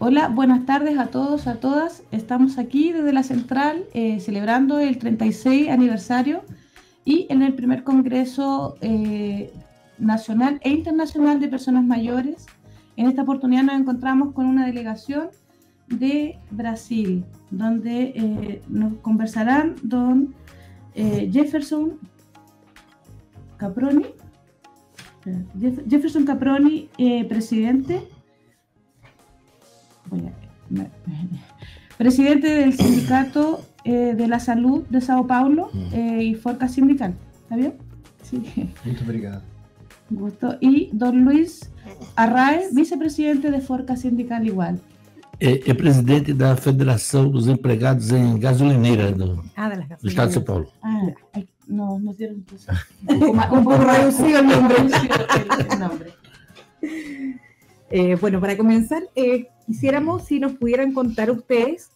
Hola, buenas tardes a todos, a todas. Estamos aquí desde la central celebrando el 36 aniversario y en el primer Congreso Nacional e Internacional de Personas Mayores. En esta oportunidad nos encontramos con una delegación de Brasil, donde nos conversarán don Jefferson Caproni, presidente. Presidente del Sindicato de la Salud de Sao Paulo y Forca Sindical. ¿Está bien? Sí. Muito obrigado. Gusto. Y don Luis Arraes, vicepresidente de Forca Sindical igual. É presidente da Federação dos Empregados em Gasolineira do Estado de São Paulo. No dieron un poco reducido el nombre. Bueno, para comenzar, quisiéramos si nos pudieran contar ustedes,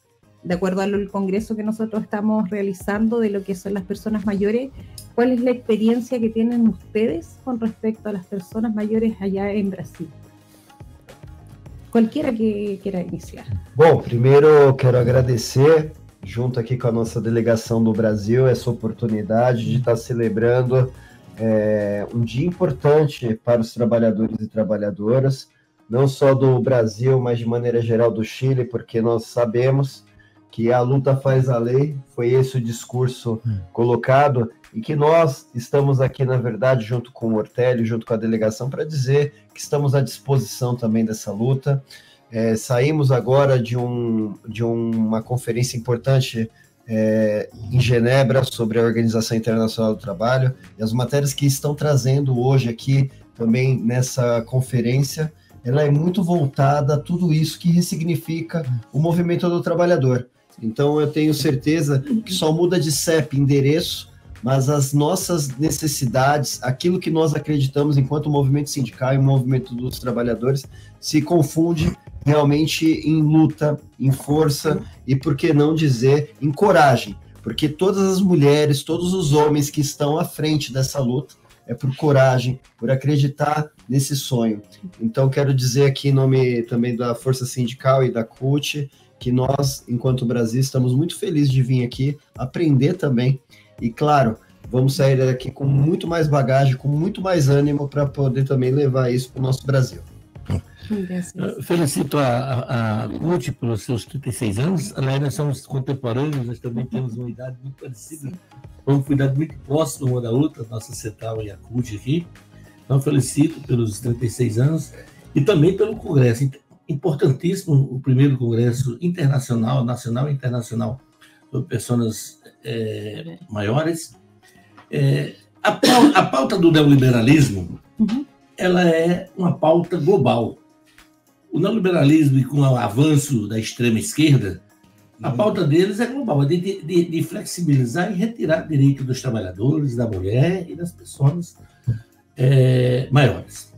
de acuerdo al congreso que nosotros estamos realizando de lo que son las personas mayores, ¿cuál es la experiencia que tienen ustedes con respecto a las personas mayores allá en Brasil? Cualquiera que quiera iniciar. Bom, primeiro quero agradecer, junto aqui com a nossa delegação do Brasil, essa oportunidade de estar celebrando um dia importante para os trabalhadores e trabalhadoras, não só do Brasil, mas de maneira geral do Chile, porque nós sabemos que a luta faz a lei, foi esse o discurso colocado, e que nós estamos aqui, na verdade, junto com o Ortélio, junto com a delegação, para dizer que estamos à disposição também dessa luta. Saímos agora de uma conferência importante em Genebra sobre a Organização Internacional do Trabalho, e as matérias que estão trazendo hoje aqui também nessa conferência, ela é muito voltada a tudo isso que ressignifica o movimento do trabalhador. Então eu tenho certeza que só muda de CEP, endereço, mas as nossas necessidades, aquilo que nós acreditamos enquanto movimento sindical e movimento dos trabalhadores, se confunde realmente em luta, em força e, por que não dizer, em coragem, porque todas as mulheres, todos os homens que estão à frente dessa luta, é por coragem, por acreditar nesse sonho. Então, quero dizer aqui em nome também da Força Sindical e da CUT, que nós, enquanto Brasil, estamos muito felizes de vir aqui aprender também. E, claro, vamos sair daqui com muito mais bagagem, com muito mais ânimo para poder também levar isso para o nosso Brasil. Felicito a CUT pelos seus 36 anos. Aliás, nós somos contemporâneos, nós também temos uma idade muito parecida, uma idade muito próxima uma da outra, nossa central e a CUT aqui. Então, felicito pelos 36 anos e também pelo Congresso. Importantíssimo o primeiro Congresso Internacional, Nacional e Internacional sobre Pessoas Maiores. A pauta do neoliberalismo, ela é uma pauta global. O neoliberalismo e com o avanço da extrema esquerda, a pauta deles é global, é de flexibilizar e retirar direito dos trabalhadores, da mulher e das pessoas maiores.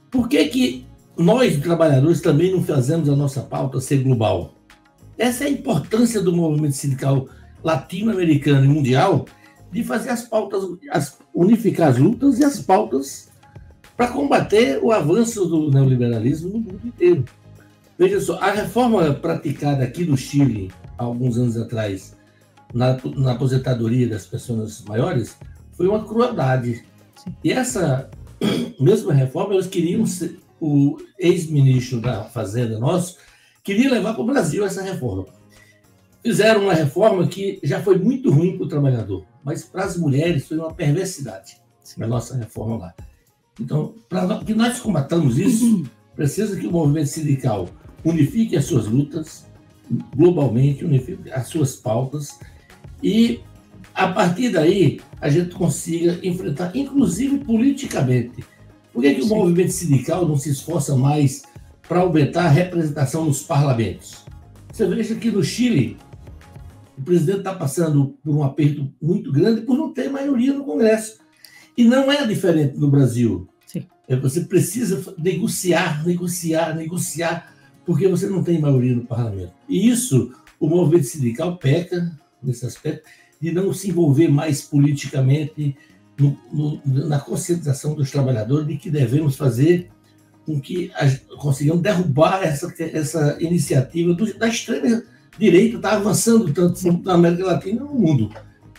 Por que nós, trabalhadores, também não fazemos a nossa pauta ser global? Essa é a importância do movimento sindical latino-americano e mundial, de fazer as pautas, unificar as lutas e as pautas para combater o avanço do neoliberalismo no mundo inteiro. Veja só, a reforma praticada aqui no Chile, há alguns anos atrás, na aposentadoria das pessoas maiores, foi uma crueldade. E essa mesma reforma, eles queriam, o ex-ministro da Fazenda nosso, queria levar para o Brasil essa reforma. Fizeram uma reforma que já foi muito ruim para o trabalhador, mas para as mulheres foi uma perversidade, a nossa reforma lá. Então, para que nós combatamos isso, precisa que o movimento sindical unifique as suas lutas globalmente, unifique as suas pautas e, a partir daí, a gente consiga enfrentar, inclusive politicamente. Por que o movimento sindical não se esforça mais para aumentar a representação nos parlamentos? Você veja que no Chile, o presidente está passando por um aperto muito grande por não ter maioria no Congresso. E não é diferente no Brasil. Sim. Você precisa negociar, porque você não tem maioria no parlamento. E isso, o movimento sindical peca nesse aspecto, de não se envolver mais politicamente na conscientização dos trabalhadores de que devemos fazer com que conseguimos derrubar essa iniciativa da extrema-direita, está avançando tanto na América Latina e no mundo.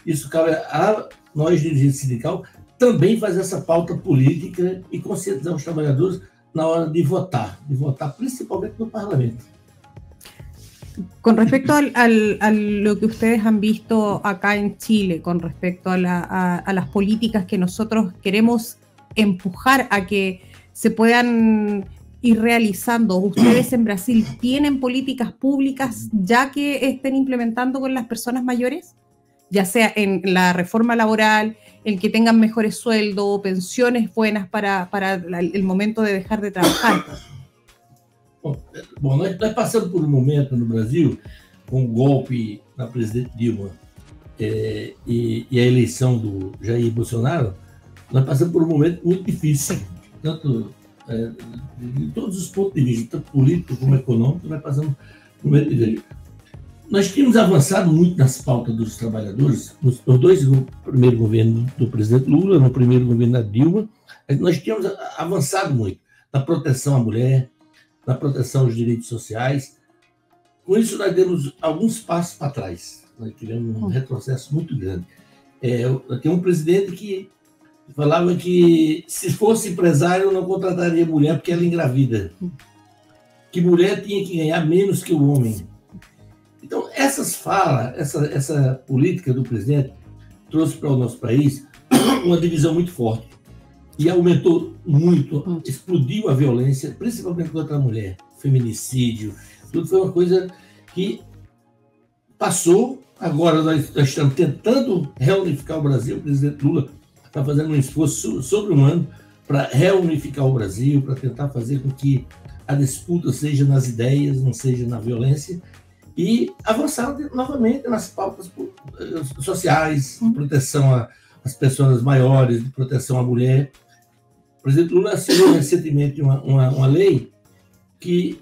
Isso cabe a nós, dirigentes sindical, também fazer essa pauta política e conscientizar os trabalhadores na hora de votar principalmente no parlamento. Con respecto a lo que ustedes han visto acá en Chile, con respecto a las políticas que nosotros queremos empujar a que se puedan ir realizando, ¿ustedes en Brasil tienen políticas públicas ya que estén implementando con las personas mayores? Ya sea en la reforma laboral, en que tengan mejores sueldos, pensiones buenas para el momento de dejar de trabajar. Bom, nós passamos por momento no Brasil, com o golpe na presidente Dilma e a eleição do Jair Bolsonaro, nós passamos por momento muito difícil, tanto de todos os pontos de vista, tanto político como econômico, nós passamos por um momento difícil. Nós tínhamos avançado muito nas pautas dos trabalhadores, nos dois primeiros governos do presidente Lula, no primeiro governo da Dilma, nós tínhamos avançado muito na proteção à mulher, na proteção aos direitos sociais. Com isso, nós demos alguns passos para trás. Nós tivemos um retrocesso muito grande. Tem um presidente que falava que se fosse empresário não contrataria mulher porque ela engravida. Que mulher tinha que ganhar menos que o homem. Então, essas falas, essa política do presidente trouxe para o nosso país uma divisão muito forte e aumentou muito, explodiu a violência, principalmente contra a mulher, feminicídio, tudo foi uma coisa que passou. Agora nós estamos tentando reunificar o Brasil, o presidente Lula está fazendo um esforço sobre-humano para reunificar o Brasil, para tentar fazer com que a disputa seja nas ideias, não seja na violência, e avançar novamente nas pautas sociais, de proteção às pessoas maiores, de proteção à mulher. O presidente Lula assinou recentemente uma lei que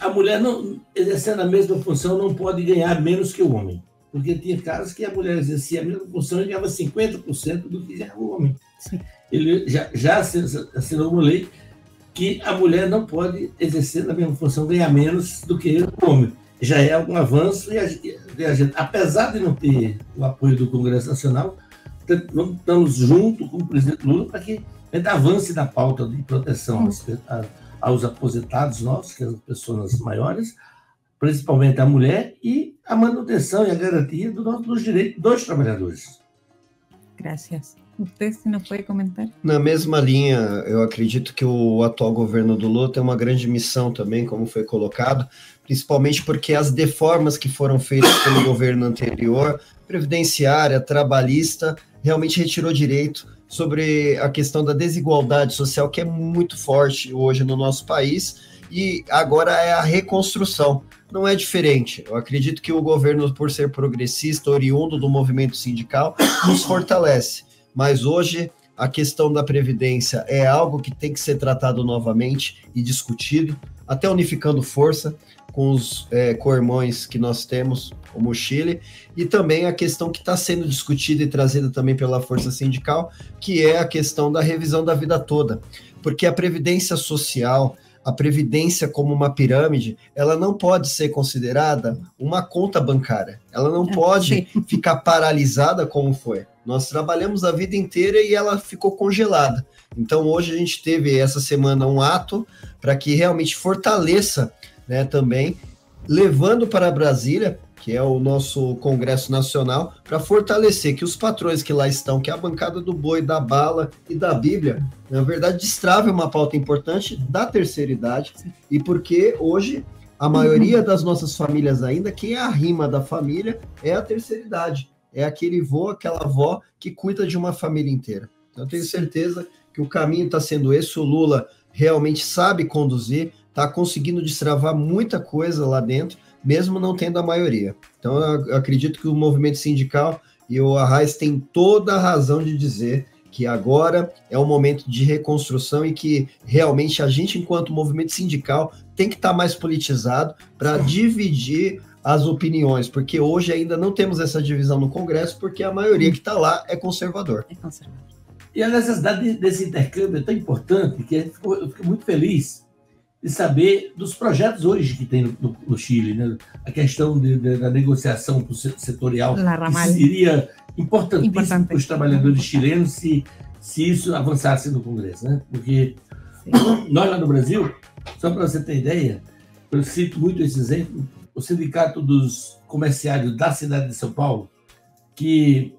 a mulher, não, exercendo a mesma função, não pode ganhar menos que o homem. Porque tinha casos que a mulher exercia a mesma função e ganhava 50% do que ganhava o homem. Sim. Ele já assinou uma lei que a mulher não pode exercer a mesma função, ganhar menos do que o homem. Já é algum avanço e a gente, apesar de não ter o apoio do Congresso Nacional, estamos junto com o presidente Lula para que a gente avance na pauta de proteção aos aposentados nossos, que são as pessoas maiores, principalmente a mulher, e a manutenção e a garantia dos direitos dos trabalhadores. Gracias. Você, se não pode comentar? Na mesma linha, eu acredito que o atual governo do Lula tem uma grande missão também, como foi colocado, principalmente porque as deformas que foram feitas pelo governo anterior, previdenciária, trabalhista, realmente retirou direito sobre a questão da desigualdade social, que é muito forte hoje no nosso país, e agora é a reconstrução. Não é diferente. Eu acredito que o governo, por ser progressista, oriundo do movimento sindical, nos fortalece. Mas hoje a questão da Previdência é algo que tem que ser tratado novamente e discutido, até unificando força com os co-irmãos que nós temos, como o Chile, e também a questão que está sendo discutida e trazida também pela força sindical, que é a questão da revisão da vida toda. Porque a Previdência Social, a Previdência como uma pirâmide, ela não pode ser considerada uma conta bancária. Ela não pode ficar paralisada como foi. Nós trabalhamos a vida inteira e ela ficou congelada. Então, hoje a gente teve essa semana um ato para que realmente fortaleça, né, também, levando para Brasília, que é o nosso Congresso Nacional, para fortalecer que os patrões que lá estão, que é a bancada do boi, da bala e da Bíblia, na verdade, destrave uma pauta importante da terceira idade, e porque hoje a maioria das nossas famílias ainda, quem é a rima da família é a terceira idade. É aquele vô, aquela avó que cuida de uma família inteira. Então, eu tenho certeza que o caminho está sendo esse, o Lula realmente sabe conduzir, está conseguindo destravar muita coisa lá dentro, mesmo não tendo a maioria. Então, eu acredito que o movimento sindical e o Arraes têm toda a razão de dizer que agora é um momento de reconstrução e que realmente a gente, enquanto movimento sindical, tem que estar mais politizado para dividir as opiniões, porque hoje ainda não temos essa divisão no Congresso, porque a maioria que está lá é conservador. É conservador. E a necessidade desse intercâmbio é tão importante que eu fico muito feliz de saber dos projetos hoje que tem no Chile, né? A questão da negociação setorial, que seria importantíssimo para os trabalhadores chilenos se isso avançasse no Congresso, né? Porque nós lá no Brasil, só para você ter ideia, eu cito muito esse exemplo, o Sindicato dos Comerciários da cidade de São Paulo, que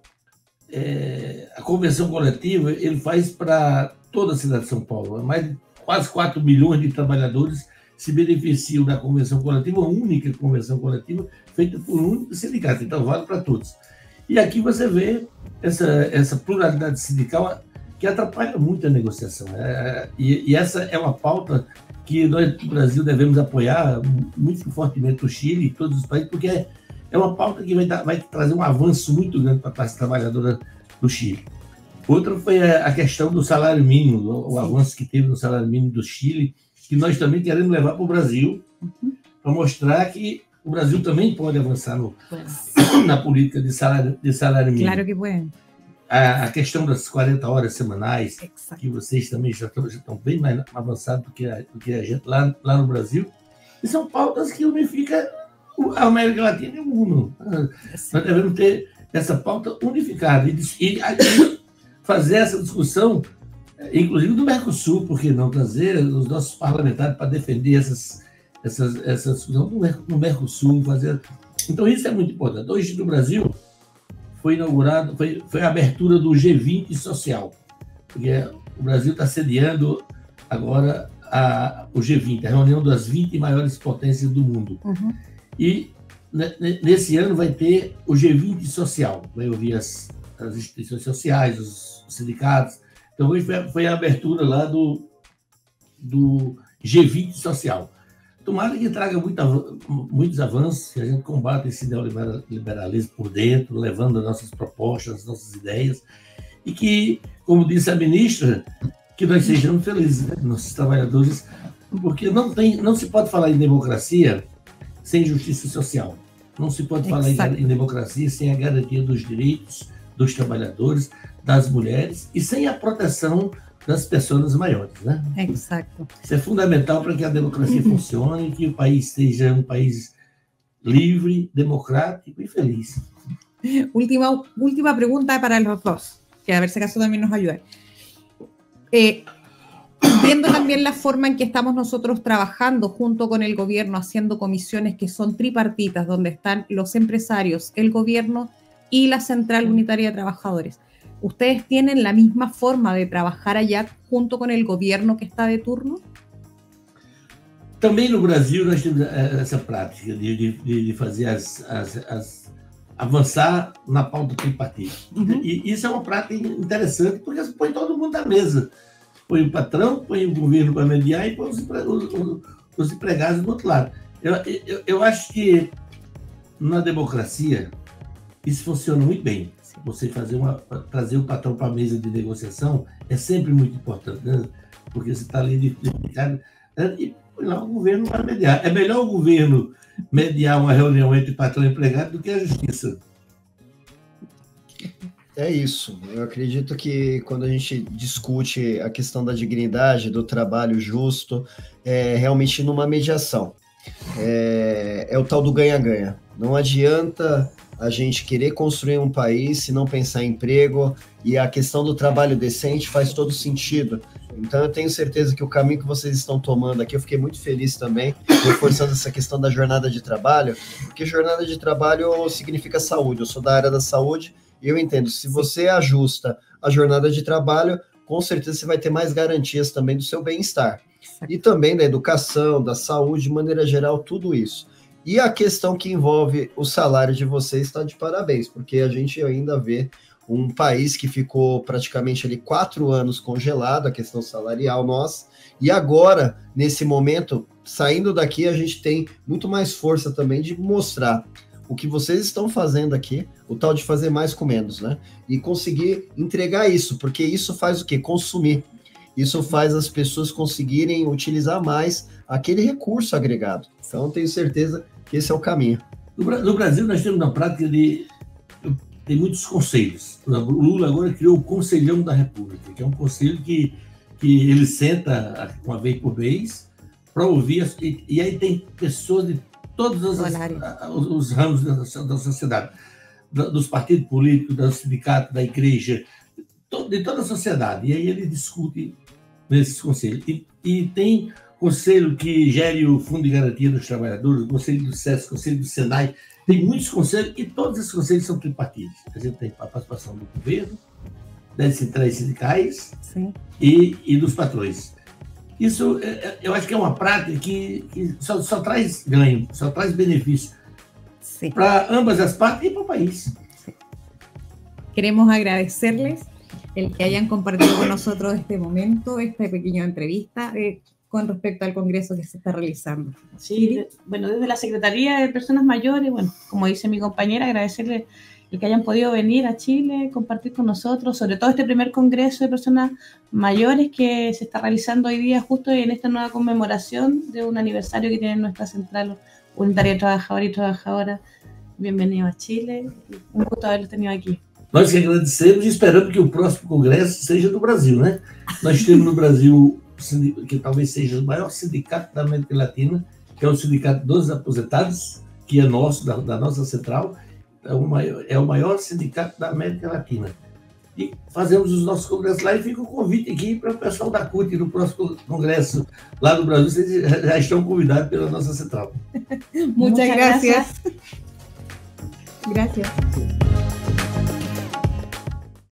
a convenção coletiva ele faz para toda a cidade de São Paulo. Mais de quase 4 milhões de trabalhadores se beneficiam da convenção coletiva, uma única convenção coletiva feita por um único sindicato, então vale para todos. E aqui você vê essa pluralidade sindical que atrapalha muito a negociação. E essa é uma pauta que nós, do Brasil, devemos apoiar muito fortemente o Chile e todos os países, porque é uma pauta que vai trazer um avanço muito grande para a classe trabalhadora do Chile. Outra foi a questão do salário mínimo, o avanço que teve no salário mínimo do Chile, que nós também queremos levar para o Brasil, para mostrar que o Brasil também pode avançar na política de salário mínimo. Claro que pode. A questão das 40 horas semanais, que vocês também já estão bem mais avançados do que a gente lá no Brasil, e são pautas que unificam a América Latina e o mundo. Nós devemos ter essa pauta unificada e fazer essa discussão, inclusive do Mercosul, por que não trazer os nossos parlamentares para defender essa discussão no Mercosul, fazer. Então isso é muito importante. Hoje no Brasil foi inaugurado, foi a abertura do G20 social, porque o Brasil está sediando agora o G20, a reunião das 20 maiores potências do mundo. E nesse ano vai ter o G20 social, vai ouvir as instituições sociais, os sindicatos. Então hoje foi a abertura lá do G20 social. Tomara que traga muitos avanços, que a gente combata esse neoliberalismo por dentro, levando as nossas propostas, as nossas ideias, e que, como disse a ministra, que nós sejamos felizes, né, nossos trabalhadores, porque não se pode falar em democracia sem justiça social. Não se pode falar em democracia sem a garantia dos direitos dos trabalhadores, das mulheres, e sem a proteção das pessoas maiores, né? Exato. Isso é fundamental para que a democracia funcione e que o país seja um país livre, democrático e feliz. Última pregunta para los dos, que a ver si acaso también nos ayuda. Viendo también la forma en que estamos nosotros trabajando junto con el gobierno, haciendo comisiones que son tripartitas, donde están los empresarios, el gobierno y la Central Unitaria de Trabajadores. ¿Ustedes tienen la misma forma de trabajar allá junto con el gobierno que está de turno? Também no Brasil nós temos essa prática de fazer avançar na pauta tripartida. E isso é uma prática interessante, porque você põe todo mundo na mesa. Põe o patrão, põe o governo para mediar e põe os empregados do outro lado. Eu acho que na democracia isso funciona muito bem. Você trazer o patrão para a mesa de negociação é sempre muito importante, né? Porque você está ali e lá o governo vai mediar. É melhor o governo mediar uma reunião entre patrão e empregado do que a justiça. É isso. Eu acredito que quando a gente discute a questão da dignidade, do trabalho justo, é realmente numa mediação. É o tal do ganha-ganha. Não adianta a gente querer construir um país se não pensar em emprego, e a questão do trabalho decente faz todo sentido. Então eu tenho certeza que o caminho que vocês estão tomando aqui, eu fiquei muito feliz também, reforçando essa questão da jornada de trabalho, porque jornada de trabalho significa saúde. Eu sou da área da saúde e eu entendo, se você ajusta a jornada de trabalho, com certeza você vai ter mais garantias também do seu bem-estar. E também da educação, da saúde, de maneira geral, tudo isso. E a questão que envolve o salário de vocês está de parabéns, porque a gente ainda vê um país que ficou praticamente ali 4 anos congelado, a questão salarial nossa, e agora, nesse momento, saindo daqui, a gente tem muito mais força também de mostrar o que vocês estão fazendo aqui, o tal de fazer mais com menos, né? E conseguir entregar isso, porque isso faz o quê? Consumir. Isso faz as pessoas conseguirem utilizar mais aquele recurso agregado. Então, tenho certeza que esse é o caminho. No Brasil, nós temos uma prática tem muitos conselhos. O Lula agora criou o Conselhão da República, que é um conselho que ele senta uma vez por mês para ouvir, e aí tem pessoas de todos os ramos da sociedade, dos partidos políticos, do sindicato, da igreja, de toda a sociedade. E aí ele discute nesses conselhos. E tem conselho que gere o Fundo de Garantia dos Trabalhadores, o conselho do SESC, o conselho do SENAI. Tem muitos conselhos, e todos esses conselhos são tripartidos. A gente tem a participação do governo, das centrais sindicais e dos patrões. Isso, eu acho que é uma prática que só traz ganho, só traz benefício para ambas as partes e para o país. Queremos agradecerles el que hayan compartido con nosotros este momento, esta pequeña entrevista con respecto al congreso que se está realizando. Sí, bueno, desde la Secretaría de Personas Mayores, bueno, como dice mi compañera, agradecerle el que hayan podido venir a Chile, compartir con nosotros, sobre todo este primer congreso de personas mayores que se está realizando hoy día justo en esta nueva conmemoración de un aniversario que tiene nuestra Central Unitaria de Trabajadores y Trabajadoras. Bienvenido a Chile, un gusto haberlos tenido aqui. Nós que agradecemos e esperamos que o próximo congresso seja do Brasil, né? Nós temos no Brasil, que talvez seja o maior sindicato da América Latina, que é o Sindicato dos Aposentados, que é nosso, da nossa central, é o maior sindicato da América Latina. E fazemos os nossos congressos lá, e fica o convite aqui para o pessoal da CUT, no próximo congresso lá no Brasil, vocês já estão convidados pela nossa central. Muchas gracias. Gracias.